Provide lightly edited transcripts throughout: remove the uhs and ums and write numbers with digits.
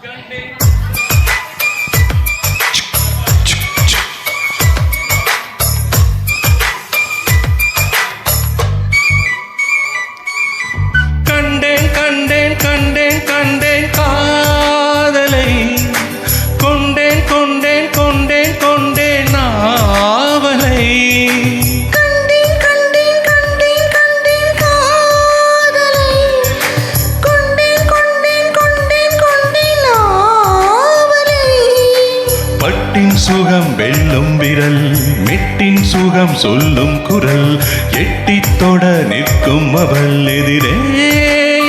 கண்டேன் கண்டேன் கண்டேன் கண்டேன் காதலை, கொண்டேன் கொண்டேன் கொண்டேன் கொண்டேன் நாவலை. கண்டேன் கண்டேன் கண்டேன் கண்டேன் காதலை, கொண்டேன் கொண்டேன் கொண்டேன் கொண்டேன் நாவலை. பட்டின் சுகம் வெல்லும் விரல், மெட்டின் சுகம் சொல்லும் குரல், எட்டித் தொட நிற்கும் அவள் எதிரே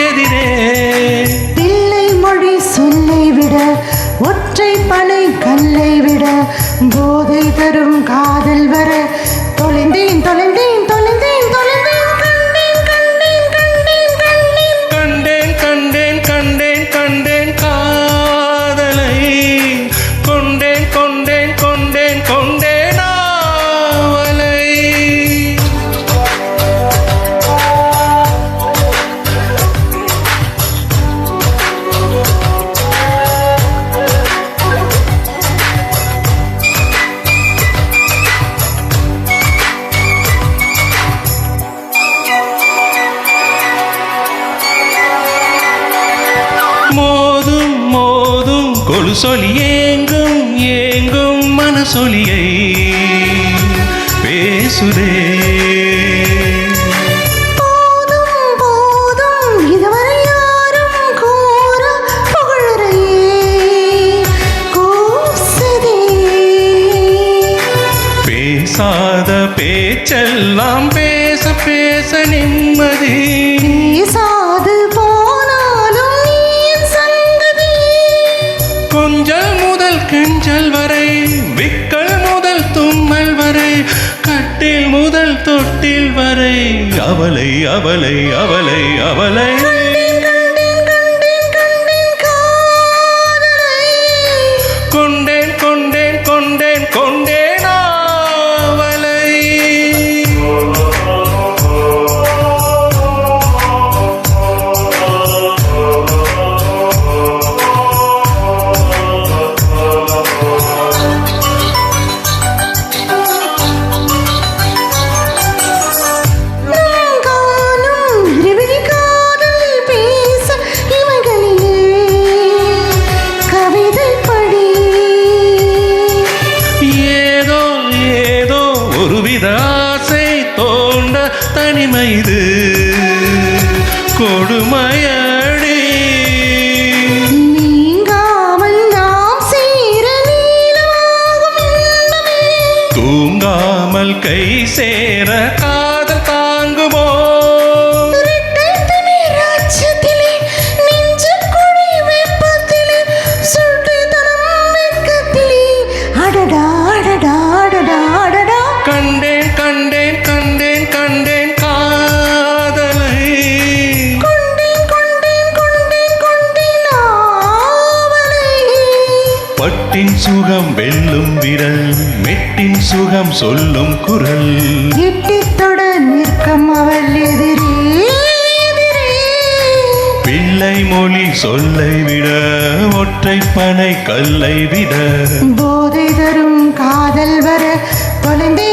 எதிரே. பிள்ளை மொழி சொல்லை விட, ஒற்றை பனை கல்லை விட, போதை தரும் காதல் வர தொலைந்தேன் தொலைந்தேன் தொலைந்தேன் தொலைந்தேன். கண்டேன் கண்டேன் கண்டேன் கண்டேன் கண்டேன் கண்டேன் கண்டேன் கண்டேன் காதலை, கொண்டேன் கொண்டேன் கொண்டேன் கொண்டேன் நாவலை. மோதும் மோதும் கொலுசொலி ஏங்கும் ஏங்கும் மனசொலியை பேசுதே. போதும் போதும் இதுவரை யாரும் கூற புகழறையே கூசுதே. பேசாத பேச்செல்லாம் பேச பேச நிம்மதி, பேசாது போனாலும் நீ என் சங்கதி. கொஞ்சல் முதல் கெஞ்சல் வரை, விக்கல் முதல் தும்மல் வரை, கட்டில் முதல் தொட்டில் வரை, அவளை அவளை அவளை அவளை. கண்டேன் கண்டேன் கண்டேன் காதலை, கொண்டேன் கொண்டேன் கொண்டேன் கொண்டேன் அவளை. நம் காணும் இருவிழி காதல் பேச இமைகளிலே கவிதை படி. ஏதோ ஏதோ ஒருவித ஆசை தோண்ட தனிமை இது கொடுமையடி. நீங்காமல் நாம் சேர நீளமாகும் இன்பமே. தூங்காமல் கை சேர காதல் தாங்குமோ? இரட்டை திமிர் ராஜ்யத்திலே, நெஞ்சுக்குழி வெப்பத்திலே, சுட்டித்தனம் வெட்கத்திலே, அடடா அடடா அடடா அடடா. கண்டேன் கண்டேன் கண்டேன் கண்டேன் காதலை, கொண்டேன் கொண்டேன் கொண்டேன் கொண்டேன் நாவலை. பட்டின் சுகம் வெல்லும் விரல், மெட்டின் சுகம் சொல்லும் குரல், எட்டித்தொட நிற்கும் அவள் எதிரே எதிரே. பிள்ளை மொழி சொல்லை விட, ஒற்றை பனை கல்லை விட, போதை தரும் காதல் வர தொலைந்தே